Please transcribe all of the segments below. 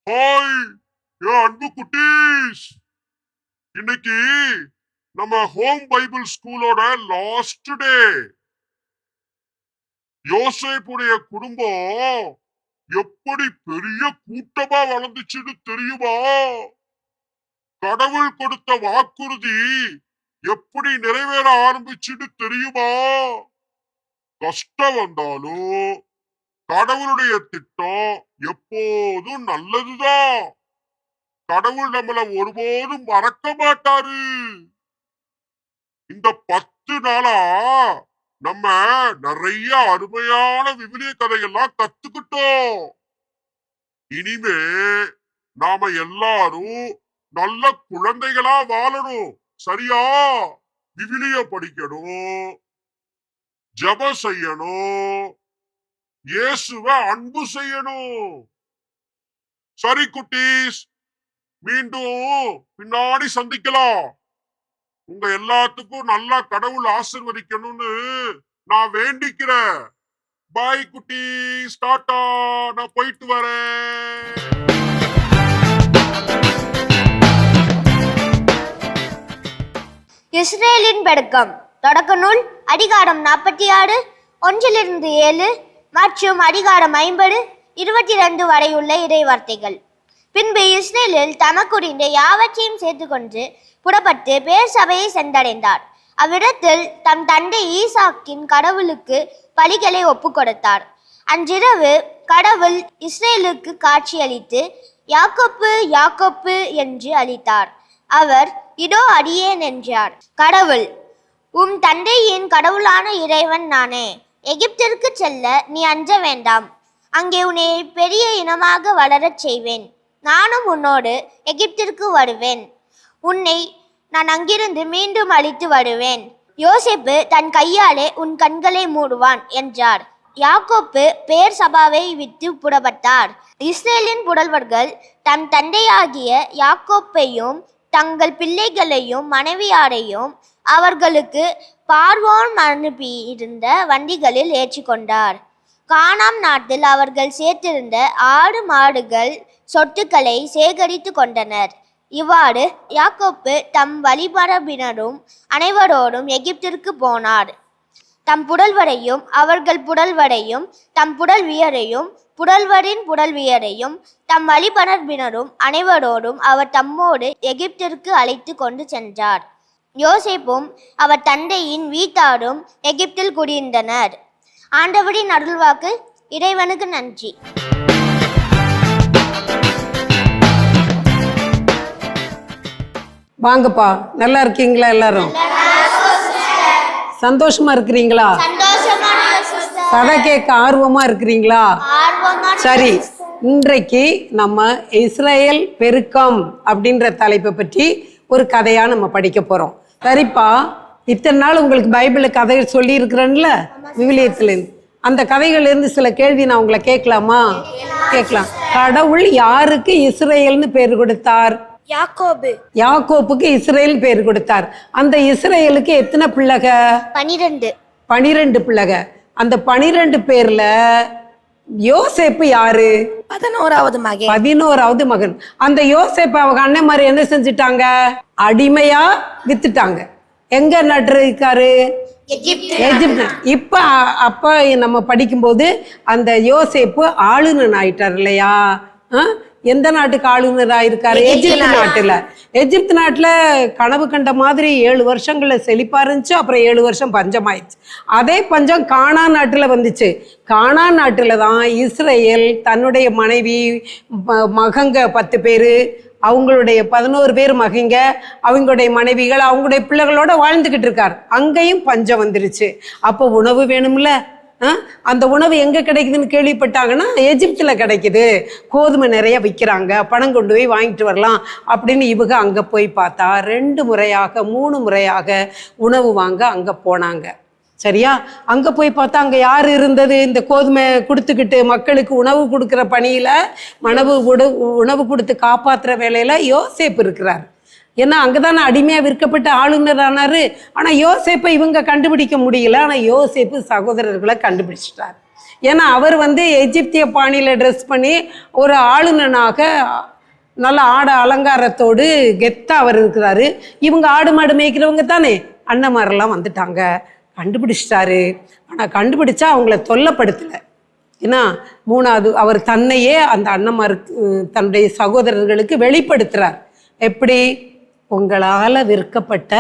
Hi என் அன்பு குட்டீஸ், இன்னைக்கு நம்ம ஹோம் பைபிள் ஸ்கூலோட லாஸ்ட் டே. யோசேப்புடைய குடும்பம் எப்படி பெரிய கூட்டமா வளர்ந்துச்சுன்னு தெரியுமா? கடவுள் கொடுத்த வாக்குறுதி எப்படி நிறைவேற ஆரம்பிச்சுன்னு தெரியுமா? கஷ்டம் வந்தாலும் கடவுளுடைய திட்டம் எப்போதும் நல்லதுதான். கடவுள் நம்மள ஒருபோதும் மறக்க மாட்டாரு. இந்த 10 நாளா நம்ம நிறைய அருமையான விவிலிய கதைகள்லாம் கத்துக்கிட்டோம். இனிமே நாம எல்லாரும் நல்ல குழந்தைகளா வாழணும், சரியா? விவிலிய படிக்கணும், ஜெபம் செய்யணும், இயேசுவை அன்பு செய்யணும். சரி குட்டீஸ், மீண்டும் பின்னாடி சந்திக்கலாம். உங்க எல்லாத்துக்கும் நல்லா கடவுள் ஆசீர்வதிக்கணும்னு நான் வேண்டிக்கிறேன். பாய் குட்டீஸ், டாடா, நான் போயிட்டு வரேன். இஸ்ரேலின் பெருக்கம். தொடக்க நூல் அதிகாரம் 46 1-7 மற்றும் அதிகாரம் 50 22 வரையுள்ள இறைவார்த்தைகள். பின்பு இஸ்ரேலில் தமக்குறிந்த யாவற்றையும் சேர்த்துக்கொண்டு புறப்பட்டு பேர் சபையை சென்றடைந்தார். அவ்விடத்தில் தம் தந்தை ஈசாக்கின் கடவுளுக்கு பலிகளை ஒப்பு கொடுத்தார். அன்றிரவு கடவுள் இஸ்ரேலுக்கு காட்சியளித்து யாக்கோப்பு யாக்கோப்பு என்று அளித்தார். அவர் இதோ அடியேன் என்றார். கடவுள், உம் தந்தையின் கடவுளான இறைவன் நானே. எகிப்திற்கு செல்ல நீ அஞ்ச வேண்டாம். அங்கே உன்னை பெரிய இனமாக வளரச் செய்வேன். நானும் உன்னோடு எகிப்திற்கு வருவேன். உன்னை நான் அங்கிருந்து மீண்டும் அழைத்து வருவேன். யோசேப்பு தன் கையாலே உன் கண்களை மூடுவான் என்றார். யாக்கோப்பு பேர் சபாவை விட்டு புறப்பட்டார். இஸ்ரேலின் புதல்வர்கள் தம் தந்தையாகிய யாக்கோப்பையும் தங்கள் பிள்ளைகளையும் மனைவியாரையும் அவர்களுக்கு பார்வோன் அனுப்பியிருந்த வண்டிகளில் ஏற்றிக்கொண்டார். கானான் நாட்டில் அவர்கள் சேர்த்திருந்த ஆடு மாடுகள் சொத்துக்களை சேகரித்து கொண்டனர். இவ்வாறு யாக்கோப்பு தம் வழிமரபினரும் அனைவரோடும் எகிப்திற்கு போனார். தம் புதல்வரையும் அவர்கள் புதல்வரையும் தம் புதல்வியரையும் புதல்வரின் புதல்வியரையும் தம் வழிமரபினரும் அனைவரோடும் அவர் தம்மோடு எகிப்திற்கு அழைத்து கொண்டு சென்றார். யோசேப்பும் அவர் தந்தையின் வீட்டாரும் எகிப்தில் குடியிருந்தனர். ஆண்டவரின் அருள்வாக்கு. இறைவனுக்கு நன்றி. வாங்கப்பா, நல்லா இருக்கீங்களா? எல்லாரும் சந்தோஷமா இருக்கிறீங்களா? கதை கேட்க ஆர்வமா இருக்கிறீங்களா? சரி, இன்றைக்கு நம்ம இஸ்ரேல் பெருக்கம் அப்படின்ற தலைப்பை பற்றி ஒரு கதையா நம்ம படிக்க போறோம். சரிப்பா, இத்தனை நாள் உங்களுக்கு பைபிள்ல கதைகள் சொல்லி இருக்கிறேன்ல, விவிலியத்திலிருந்து. அந்த கதைகள்ல இருந்து சில கேள்வி நான் உங்களை கேட்கலாமா? கேட்கலாம். கடவுள் யாருக்கு இஸ்ரேல்னு பேர் கொடுத்தார்? யாக்கோப்புக்கு இஸ்ரேல் பேர் கொடுத்தார். அந்த இஸ்ரேலுக்கு எத்தனை பிள்ளைக? 12 பிள்ளைக. அந்த 12 பேர்ல யோசேப்பு யாரு? 11வது மகன். அந்த யோசேப்பு அவங்க அண்ணன் மாதிரி என்ன செஞ்சுட்டாங்க? அடிமையா வித்துட்டாங்க. எங்க நாட்டு இருக்காரு? எகிப்து. அப்ப நம்ம படிக்கும்போது அந்த யோசேப்பு ஆளுநர் ஆயிட்டார் இல்லையா? எந்த நாட்டுக்கு ஆளுநராக இருக்காரு? எகிப்து நாட்டுல கனவு கண்ட மாதிரி 7 வருஷங்கள்ல செழிப்பா இருந்துச்சு. அப்புறம் 7 வருஷம் பஞ்சம் ஆயிடுச்சு. அதே பஞ்சம் கானான் நாட்டுல வந்துச்சு. கானான் நாட்டுல தான் இஸ்ரேல் தன்னுடைய மனைவி மகங்க 10 பேரு, அவங்களுடைய 11 பேர் மகங்க, அவங்களுடைய மனைவிகள், அவங்களுடைய பிள்ளைகளோட வாழ்ந்துகிட்டு இருக்காரு. அங்கேயும் பஞ்சம் வந்துருச்சு. அப்போ உணவு வேணும்ல. அந்த உணவு எங்க கிடைக்குதுன்னு கேள்விப்பட்டாங்கன்னா எகிப்துல கிடைக்குது. கோதுமை நிறைய விற்கிறாங்க, பணம் கொண்டு போய் வாங்கிட்டு வரலாம் அப்படின்னு இவங்க அங்க போய் பார்த்தா 2 முறையாக 3 முறையாக உணவு வாங்க அங்க போனாங்க. சரியா? அங்க போய் பார்த்தா அங்க யாரு இருந்தது? இந்த கோதுமை கொடுத்துக்கிட்டு மக்களுக்கு உணவு கொடுக்குற பணியில உணவு கொடுத்து காப்பாத்துற வேலையில யோசேப்பு இருக்கிறார். ஏன்னா அங்கதானே அடிமையா விற்கப்பட்ட ஆளுநர் ஆனாரு. ஆனா யோசேப்பை இவங்க கண்டுபிடிக்க முடியல. ஆனா யோசேப்பு சகோதரர்களை கண்டுபிடிச்சிட்டார். ஏன்னா அவர் வந்து எகிப்திய பாணியில ட்ரெஸ் பண்ணி ஒரு ஆளுநனாக நல்ல ஆட அலங்காரத்தோடு கெத்தா அவர் இருக்கிறாரு. இவங்க ஆடு மாடு மேய்க்கிறவங்க தானே, அண்ணன்மாரெல்லாம் வந்துட்டாங்க, கண்டுபிடிச்சிட்டாரு. ஆனால் கண்டுபிடிச்சா அவங்கள தொல்லைப்படுத்தலை. ஏன்னா மூணாவது அவர் தன்னையே அந்த அண்ணன்மாருக்கு தன்னுடைய சகோதரர்களுக்கு வெளிப்படுத்துறார். எப்படி? உங்களால் விற்கப்பட்ட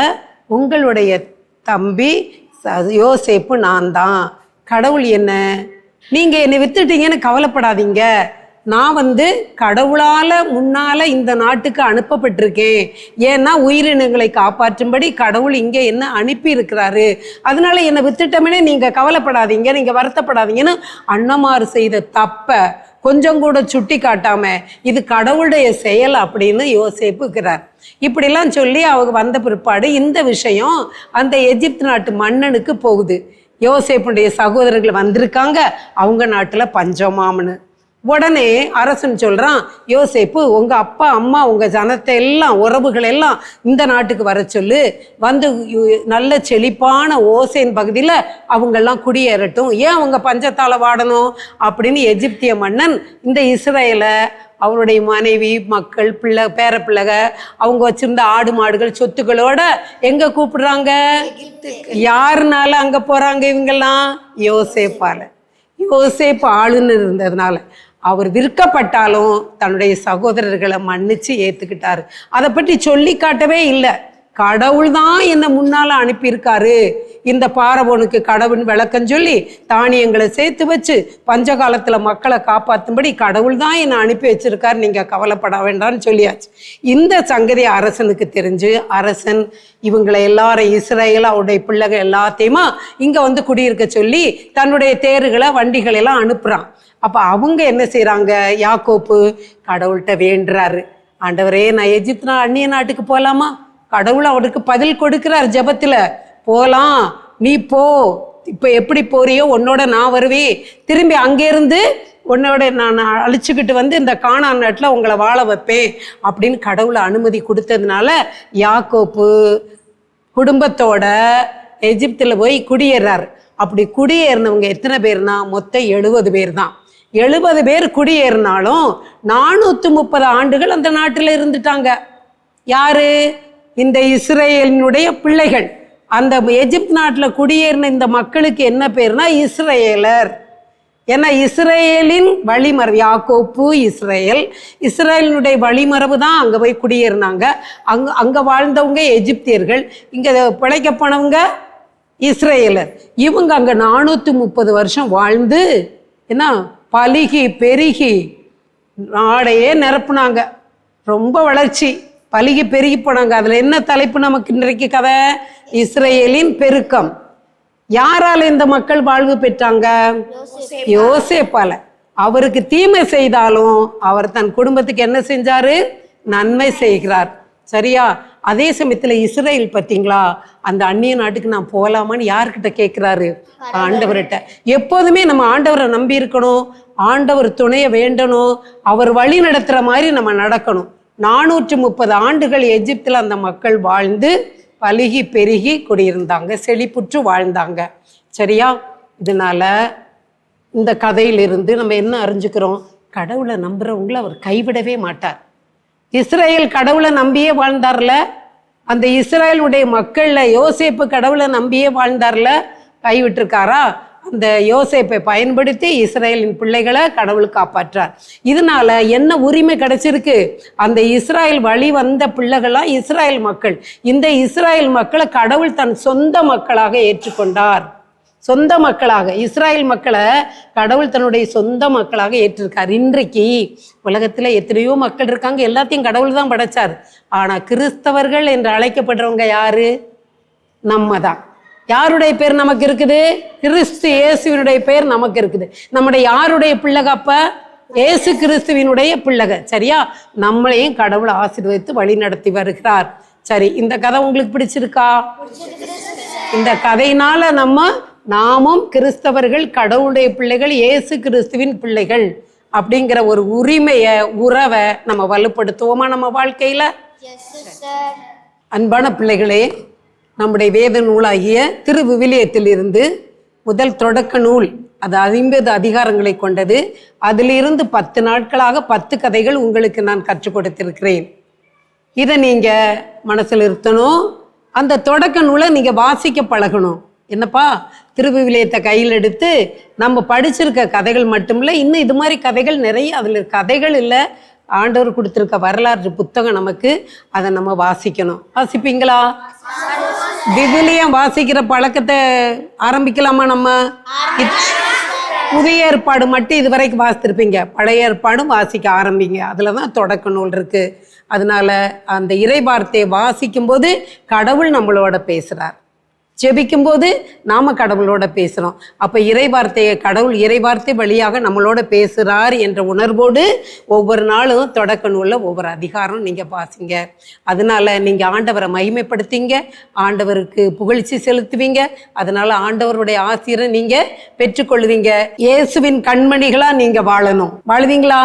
உங்களுடைய தம்பி யோசேப்பு நான் தான். கடவுள் என்ன, நீங்கள் என்னை வித்துட்டீங்கன்னு கவலைப்படாதீங்க, நான் வந்து கடவுளால் முன்னால் இந்த நாட்டுக்கு அனுப்பப்பட்டிருக்கேன். ஏன்னா உயிரினங்களை காப்பாற்றும்படி கடவுள் இங்கே என்ன அனுப்பி இருக்கிறாரு. அதனால என்னை வித்துட்டோம்னே நீங்கள் கவலைப்படாதீங்க, நீங்கள் வருத்தப்படாதீங்கன்னு அண்ணமார் செய்த தப்பை கொஞ்சம் கூட சுட்டி காட்டாம இது கடவுளுடைய செயல் அப்படின்னு யோசேப்புக்கிறார். இப்படிலாம் சொல்லி அவங்க வந்த பிற்பாடு இந்த விஷயம் அந்த எகிப்து நாட்டு மன்னனுக்கு போகுது. யோசேப்புடைய சகோதரர்கள் வந்திருக்காங்க, அவங்க நாட்டில் பஞ்சமாம்னு. உடனே அரசன் சொல்றான், யோசேப்பு உங்க அப்பா அம்மா உங்க ஜனத்தை எல்லாம் உறவுகள் எல்லாம் இந்த நாட்டுக்கு வர சொல்லு, வந்து நல்ல செழிப்பான ஓசேன் பகுதியில் அவங்கெல்லாம் குடியேறட்டும், ஏன் அவங்க பஞ்சத்தால வாடணும் அப்படின்னு எகிப்திய மன்னன் இந்த இஸ்ரேலை அவருடைய மனைவி மக்கள் பிள்ளை பேர பிள்ளைக அவங்க வச்சிருந்த ஆடு மாடுகள் சொத்துக்களோட எங்க கூப்பிடுறாங்க? யாருனால அங்க போறாங்க இவங்கெல்லாம்? யோசேப்பால. யோசேப்பு ஆளுநர் இருந்ததுனால அவர் விற்கப்பட்டாலும் தன்னுடைய சகோதரர்களை மன்னிச்சு ஏத்துக்கிட்டாரு. அதை பற்றி சொல்லி காட்டவே இல்லை. கடவுள் தான் என்னை முன்னால அனுப்பியிருக்காரு, இந்த பாரவோனுக்கு கடவுள் விளக்கம் சொல்லி தானியங்களை சேர்த்து வச்சு பஞ்ச காலத்துல மக்களை காப்பாற்றும்படி கடவுள் தான் என்னை அனுப்பி வச்சிருக்காரு, நீங்க கவலைப்பட வேண்டாம்னு சொல்லியாச்சு. இந்த சங்கதி அரசனுக்கு தெரிஞ்சு அரசன் இவங்களை எல்லாரும் இஸ்ரேல் அவருடைய பிள்ளைகள் எல்லாத்தையுமா இங்க வந்து குடியிருக்க சொல்லி தன்னுடைய தேர்களை வண்டிகளை எல்லாம் அனுப்புறான். அப்ப அவங்க என்ன செய்யறாங்க? யாக்கோப்பு கடவுள்கிட்ட வேண்டுறாரு, ஆண்டவரே நான் எகிப்து அந்நிய நாட்டுக்கு போகலாமா? கடவுள் அவருக்கு பதில் கொடுக்கிறார் ஜெபத்துல, போலாம், நீ போ, இப்ப எப்படி போறியோ உன்னோட நான் வருவேன், திரும்பி அங்கேருந்து உன்னோட நான் அழிச்சுக்கிட்டு வந்து இந்த கானான் நாட்டில் உங்களை வாழ வைப்பேன் அப்படின்னு கடவுளை அனுமதி கொடுத்ததுனால யாக்கோப்பு குடும்பத்தோட எகிப்தில் போய் குடியேறாரு. அப்படி குடியேறினவங்க எத்தனை பேர்னா மொத்தம் 70 பேர் தான். 70 பேர் குடியேறினாலும் 430 ஆண்டுகள் அந்த நாட்டில் இருந்துட்டாங்க. யாரு? இந்த இஸ்ரேலினுடைய பிள்ளைகள். அந்த எகிப்து நாட்டில் குடியேறின இந்த மக்களுக்கு என்ன பேர்னா இஸ்ரேலர். ஏன்னா இஸ்ரேலின் வழிமரபு, யாக்கோப்பு இஸ்ரேல், இஸ்ரேலினுடைய வழிமரபு தான் அங்கே போய் குடியேறினாங்க. அங்கே வாழ்ந்தவங்க எகிப்தியர்கள், இங்கே பிழைக்க போனவங்க இஸ்ரேலர். இவங்க அங்கே 430 வருஷம் வாழ்ந்து என்ன பலுகி பெருகி நாடையே நிரப்புனாங்க. ரொம்ப வளர்ச்சி, பலுகி பெருகி போனாங்க. அதில் என்ன தலைப்பு நமக்கு இன்றைக்கு கதை? இஸ்ரேலின் பெருக்கம். யாரால இந்த மக்கள் வாழ்வு பெற்றாங்க? யோசேப்பால. அவருக்கு தீமை செய்தாலும் அவர் தன் குடும்பத்துக்கு என்ன செஞ்சாரு? நன்மை செய்கிறார். சரியா? அதே சமயத்துல இஸ்ரேல் பார்த்தீங்களா, அந்த அந்நிய நாட்டுக்கு நான் போகலாமான்னு யார்கிட்ட கேட்கிறாரு? ஆண்டவர்கிட்ட. எப்போதுமே நம்ம ஆண்டவரை நம்பி இருக்கணும், ஆண்டவர் துணைய வேண்டணும், அவர் வழி நடத்துற மாதிரி நம்ம நடக்கணும். 430 ஆண்டுகள் எகிப்தில் அந்த மக்கள் வாழ்ந்து பலுகி பெருகி குடியிருந்தாங்க, செழிப்புற்று வாழ்ந்தாங்க. சரியா? இதனால இந்த கதையிலிருந்து நம்ம என்ன அறிஞ்சுக்கிறோம்? கடவுளை நம்புறவங்களை அவர் கைவிடவே மாட்டார். இஸ்ரேல் கடவுளை நம்பியே வாழ்ந்தார்ல, அந்த இஸ்ரேலுடைய மக்கள்ல யோசேப்பு கடவுளை நம்பியே வாழ்ந்தார்ல, கைவிட்டிருக்காரா? அந்த யோசேப்பை பயன்படுத்தி இஸ்ரேலின் பிள்ளைகளை கடவுள் காப்பாற்றார். இதனால என்ன உரிமை கிடைச்சிருக்கு? அந்த இஸ்ரேல் வழி வந்த பிள்ளைகளா இஸ்ரேல் மக்கள். இந்த இஸ்ரேல் மக்களை கடவுள் தன் சொந்த மக்களாக ஏற்றுக்கொண்டார். சொந்த மக்களாக இஸ்ரேல் மக்களை கடவுள் தன்னுடைய சொந்த மக்களாக ஏற்றிருக்கார். இன்றைக்கு உலகத்துல எத்தனையோ மக்கள் இருக்காங்க, எல்லாத்தையும் கடவுள் தான் படைச்சார். ஆனா கிறிஸ்தவர்கள் என்று அழைக்கப்படுறவங்க யாரு? நம்ம தான். யாருடைய பேர் நமக்கு இருக்குது? கிறிஸ்து இயேசுவினுடைய பேர் நமக்கு இருக்குது. நம்முடைய யாருடைய பிள்ளைக? அப்ப இயேசு கிறிஸ்துவினுடைய பிள்ளைக. சரியா? நம்மளையும் கடவுள் ஆசீர்வதித்து வழி நடத்தி வருகிறார். சரி, இந்த கதை உங்களுக்கு பிடிச்சிருக்கா? இந்த கதையினால நாமும் கிறிஸ்தவர்கள், கடவுளுடைய பிள்ளைகள், இயேசு கிறிஸ்துவின் பிள்ளைகள் அப்படிங்கிற ஒரு உரிமையை, உறவை நம்ம வலுப்படுத்துவோமா நம்ம வாழ்க்கையில? அன்பான பிள்ளைகளே, நம்முடைய வேத நூலாகிய திருவிவிலியத்தில் இருந்து முதல் தொடக்க நூல் அது 50 அதிகாரங்களை கொண்டது. அதிலிருந்து 10 நாட்களாக 10 கதைகள் உங்களுக்கு நான் கற்றுக் கொடுத்திருக்கிறேன். இதை நீங்க மனசில் இருத்தணும். அந்த தொடக்க நூலை நீங்க வாசிக்க பழகணும். என்னப்பா, திருவிவிலியத்தை கையில் எடுத்து நம்ம படிச்சிருக்க கதைகள் மட்டும் இல்லை, இன்னும் இது மாதிரி கதைகள் நிறைய, அதில் கதைகள் இல்லை, ஆண்டவர் கொடுத்துருக்க வரலாற்று புத்தகம் நமக்கு, அதை நம்ம வாசிக்கணும். வாசிப்பீங்களா? விவிலியம் வாசிக்கிற பழக்கத்தை ஆரம்பிக்கலாமா? நம்ம புதிய ஏற்பாடு மட்டும் இது வரைக்கும் வாசித்திருப்பீங்க, பழைய ஏற்பாடும் வாசிக்க ஆரம்பிங்க. அதில் தான் தொடக்க நூல் இருக்கு. அதனால அந்த இறை வார்த்தையை வாசிக்கும் போது கடவுள் நம்மளோட பேசுறார், ஜெபிக்கும் போது நாம கடவுளோட பேசுறோம். அப்ப கடவுள் இறை வார்த்தை வழியாக நம்மளோட பேசுறார் என்ற உணர்வோடு ஒவ்வொரு நாளும் தொடக்க நூல்ல ஒவ்வொரு அதிகாரம் நீங்க வாசிங்க. அதனால நீங்க ஆண்டவரை மகிமைப்படுத்திங்க, ஆண்டவருக்கு புகழ்ச்சி செலுத்துவீங்க. அதனால ஆண்டவருடைய ஆசீரை நீங்க பெற்றுக்கொள்வீங்க. இயேசுவின் கண்மணிகளா நீங்க வாழணும். வாழ்வீங்களா?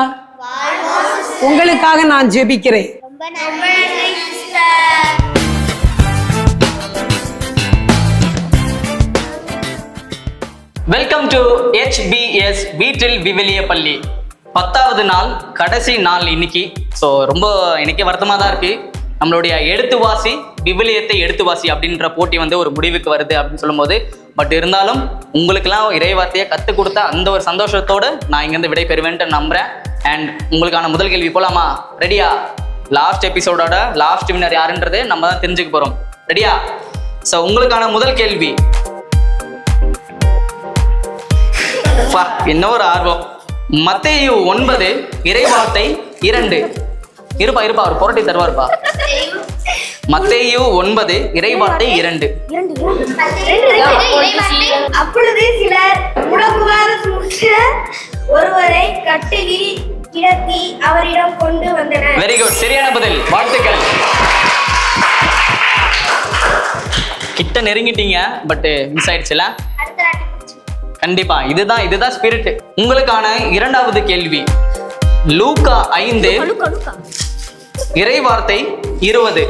உங்களுக்காக நான் ஜெபிக்கிறேன். வெல்கம் டு HBS வீட்டில் விவிலிய பள்ளி. 10வது நாள், கடைசி நாள் இன்னைக்கு. ஸோ ரொம்ப இன்னைக்கு வருத்தமாக தான் இருக்கு. நம்மளுடைய எடுத்துவாசி, விவிலியத்தை எடுத்துவாசி அப்படின்ற போட்டி வந்து ஒரு முடிவுக்கு வருது அப்படின்னு சொல்லும்போது, பட் இருந்தாலும் உங்களுக்கெல்லாம் இறைவார்த்தையை கற்றுக் கொடுத்த அந்த ஒரு சந்தோஷத்தோடு நான் இங்கேருந்து விடை பெறுவேன்ட்டு நம்புகிறேன். அண்ட் உங்களுக்கான முதல் கேள்வி போலாமா? ரெடியா? லாஸ்ட் எபிசோடோட லாஸ்ட் வின்னர் யாருன்றது நம்ம தான் தெரிஞ்சுக்க போகிறோம். ரெடியா? ஸோ உங்களுக்கான முதல் கேள்வி, என்ன ஒரு ஆர்வம். மத்தேயு 9 இறைவார்த்தை 2. இருப்பா அவர் புரட்டி தருவார்ப்பா. மத்தேயு 9 இறைவார்த்தை 2. அப்பொழுது சிலர் ஒருவரை கட்டிலில் கிடத்தி அவரிடம் கொண்டு வந்தனர். வெரி குட், சரியான பதில், வாழ்த்துக்கள். கிட்ட நெருங்கிட்டீங்க, பட் மிஸ் ஆயிடுச்சுல. கண்டிப்பா இதுதான் ஸ்பிரிட். உங்களுக்கான இரண்டாவது கேள்வி, லூக்கா 5 இறைவார்த்தை 20.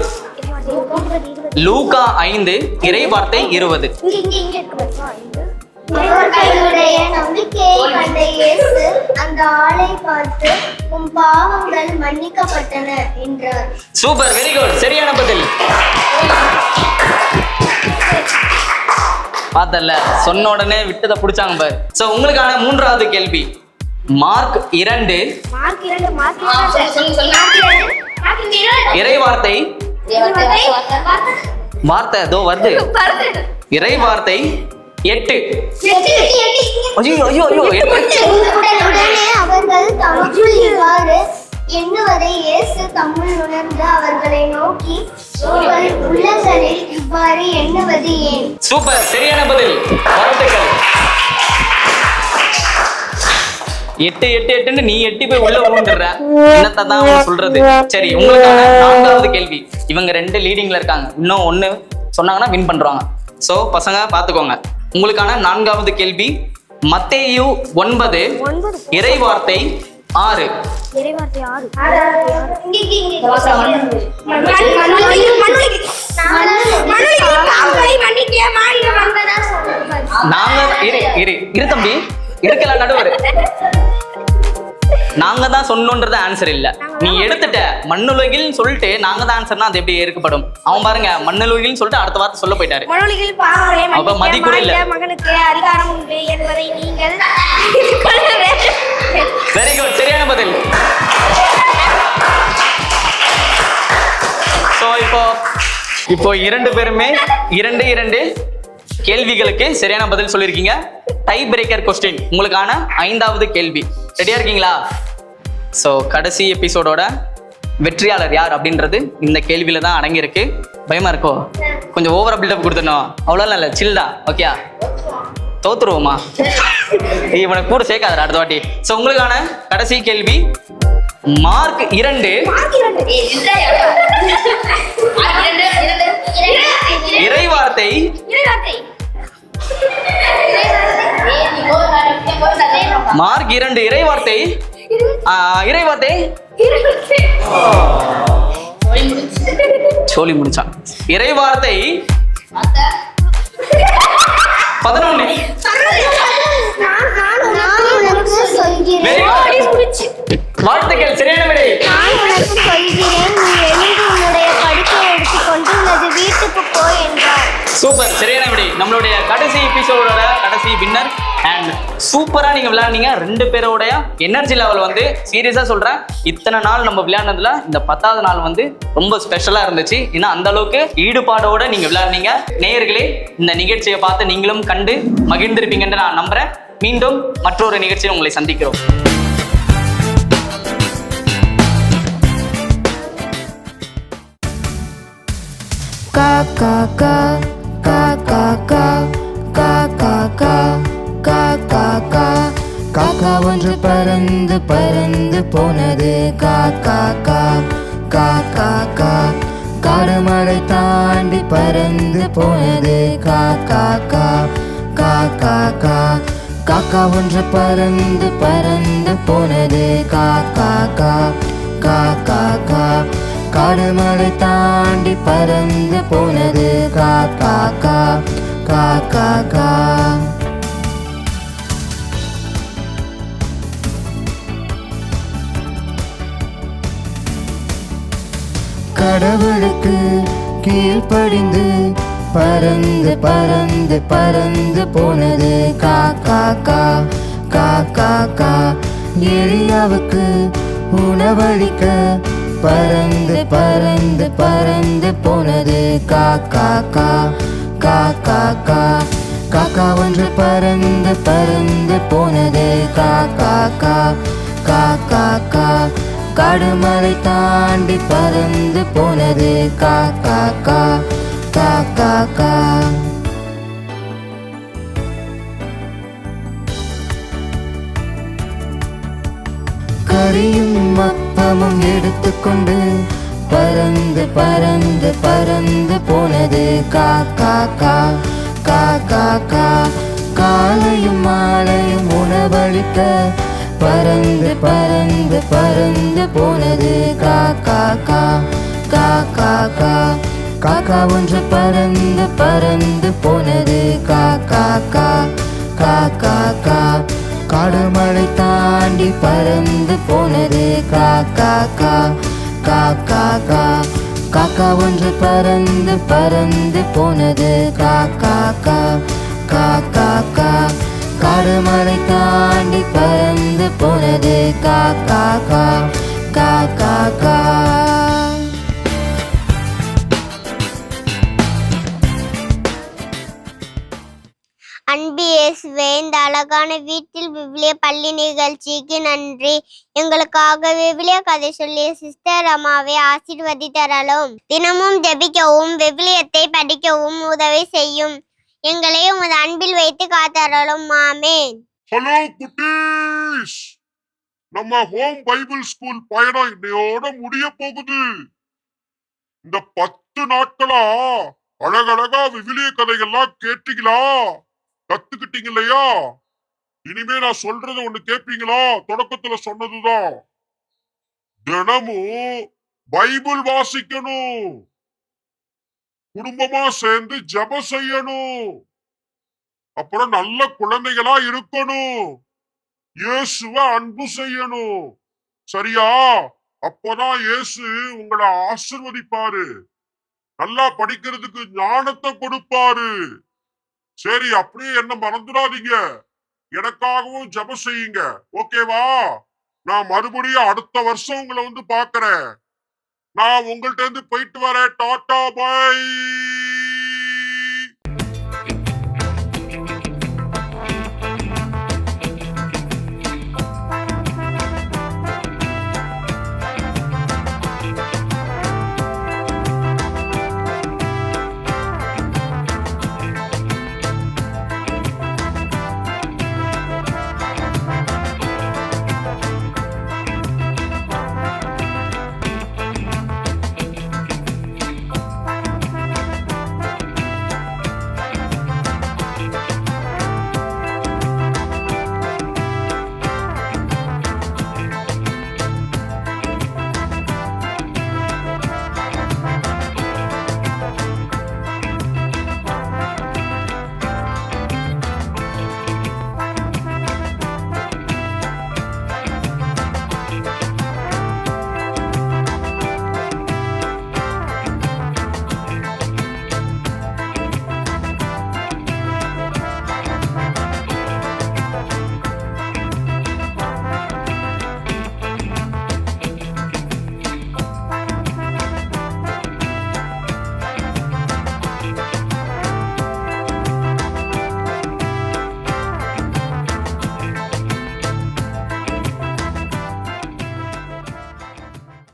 லூக்கா 5 இறைவார்த்தை 20. அவர்களுடைய நம்பிக்கையை கண்ட இயேசு அந்த ஆளை பார்த்து, உன் பாவங்கள் மன்னிக்கப்பட்டன என்றார். சூப்பர், வெரி குட், சரியான பதில். பார்த்தல, சொன்ன உடனே விட்டதை பிடிச்சாங்க பாரு. சோ உங்களுக்கான மூன்றாவது கேள்வி, மார்க் 2 இறைவார்த்தை வார்த்தை அதோ வருது. இறைவார்த்தை 8. உடனே அவர்கள் தமக்குள் இவ்வாறு எண்ணுவதை இயேசு தம்முள் உணர்ந்து அவர்களை நோக்கி, உங்கள் உள்ளங்களில் இவ்வாறு எண்ணுவது ஏன்? சூப்பர், சரியான பதில், வாழ்த்துக்கள். 8 நீ எட்டி போய் உள்ள ஊந்துடுற, என்னத்தான் சொல்றது. சரி, உங்களுக்கான நான்காவது கேள்வி. இவங்க 2 லீடிங்ல இருக்காங்க, இன்னும் 1 சொன்னாங்கன்னா வின் பண்றாங்க. சோ பசங்க பாத்துக்கோங்க. உங்களுக்கான நான்காவது கேள்வி, மத்தேயு 9 இறைவார்த்தை 6. இரு தம்பி, இருக்கல நடுவர். நாங்க தான் சொன்னோன்றது ஆன்சர் இல்ல, நீ எடுத்துட்ட. மண்ணுலகில் சொல்லிட்டு நாங்க தான் ஆன்சர்னா அது எப்படி ஏற்கப்படும்? அவன் பாருங்க, மண்ணுலகில் சொல்லிட்டு அடுத்த வார்த்தை சொல்ல போயிட்டாரு. அப்ப மதி கூட இல்ல. மகனுக்கு அதிகாரம் உண்டு என்பதை நீங்கள் வெரி குட், சரியான பதில். சோ இப்போ 2 பேருமே 2 கேள்விகளுக்கு சரியான பதில் சொல்லியிருக்கீங்க. டை பிரேக்கர் கொஸ்டின், உங்களுக்கான 5வது கேள்வி. ரெடியா இருக்கீங்களா? ஸோ கடைசி எபிசோடோட வெற்றியாளர் யார் அப்படின்றது இந்த கேள்வியில தான் அடங்கியிருக்கு. பயமா இருக்கோ? கொஞ்சம் ஓவரா பில்டப் கொடுத்துடணும், அவ்வளோலாம் இல்லை, சில்டா. ஓகே, தோத்துருவோமா? இவனை கூட சேர்க்காத அடுத்த வாட்டி. ஸோ உங்களுக்கான கடைசி கேள்வி, மார்க் 2 இறைவார்த்தை மார்க் 2 இறைவார்த்தை சோலி முடிச்சான். இறைவார்த்தை 11. நான் உனக்கு சொல்கிறேன். Very good. வாழ்த்துக்கள், சரியான விடை. நான் உனக்கு சொல்கிறேன், நீ எழுந்து உன்னுடைய படுக்கையை எடுத்துக்கொண்டு உனது வீட்டுக்கு போ என்றார். சூப்பர், சரியான விடை. நம்மளுடைய கடைசி எபிசோடோட கடைசி வின்னர் அண்ட் சூப்பரா நீங்க விளையாடுனீங்க. 2 பேரோட எனர்ஜி லெவல் வந்து சீரியஸா சொல்றேன், இத்தனை நாள் நம்ம விளையாடுனதுல இந்த 10வது நாள் வந்து ரொம்ப ஸ்பெஷலா இருந்துச்சு. ஏன்னா அந்த அளவுக்கு ஈடுபாடோட நீங்க விளையாடுனீங்க. நேயர்களே, இந்த நிகழ்ச்சியை பார்த்து நீங்களும் கண்டு மகிழ்ந்திருப்பீங்கன்னு நான் நம்புறேன். மீண்டும் மற்றொரு நிகழ்ச்சியில் உங்களை சந்திக்கிறோம். காக்கா ஒன்று பறந்து பறந்து போனது. காக்கா காடு மழை தாண்டி பறந்து போனது. காக்கா ஒன்று பறந்து பறந்து போனது. காடு மழை தாண்டி பறந்து போனது. கடவுளுக்கு கீழ்ப்படிந்து பறந்து பறந்து பறந்து போனது. எளியாவுக்கு உணவளிக்க பறந்து பறந்து பறந்து போனது. காக்கா ஒன்று பறந்து பறந்து போனது. காடுமலை தாண்டி பறந்து போனது. கறியும் அப்பமும் எடுத்துக்கொண்டு பறந்து பறந்து பறந்து போனது. காலையும் மாலையும் உணவளிக்க பறந்து பறந்து பறந்து போனது. காக்கா ஒன்று பறந்து பறந்து போனது. காடுமலை தாண்டி பறந்து போனது. காக்கா ஒன்று பறந்து பறந்து போனது. காடுமலை தாண்டி பறந்து போனது. அன்பு இயேசுவே, இந்த அழகான வீட்டில் விவிலிய பள்ளி நிகழ்ச்சிக்கு நன்றி. எங்களுக்காக விவிலிய கதை சொல்லிய சிஸ்டர் அம்மாவை ஆசீர்வதித்தரலும். தினமும் ஜெபிக்கவும் விவிலியத்தை படிக்கவும் உதவி செய்யும். எங்களை உமது அன்பில் வைத்து காத்தரலும். ஆமென். ஹலோ குட்டீஸ், நம்ம ஹோம் பைபிள் ஸ்கூல் பயணம் இன்னையோட முடிய போகுது. இந்த 10 நாட்களா அழகழகா விவிலிய கதைகள்லாம் கேட்டீங்களா? கத்துக்கிட்டீங்க இல்லையா? இனிமே நான் சொல்றது ஒண்ணு கேட்பீங்களா? தொடக்கத்துல சொன்னதுதான். தினமும் பைபிள் வாசிக்கணும், குடும்பமா சேர்ந்து ஜெபம் செய்யணும், அப்புறம் நல்ல குழந்தைகளா இருக்கணும், இயேசுவ அன்பு செய்யணும். சரியா? அப்பதான் இயேசு உங்களை ஆசீர்வதிப்பாரு, நல்லா படிக்கிறதுக்கு ஞானத்தை கொடுப்பாரு. சரி, அப்படியே என்ன மறந்துடாதீங்க. எனக்காகவும் ஜெபம் செய்யுங்க. ஓகேவா? நான் மறுபடியும் அடுத்த வருஷம் உங்களை வந்து பாக்குறேன். நான் உங்கள்ட்ட இருந்து போயிட்டு வரேன். டாடா, பை.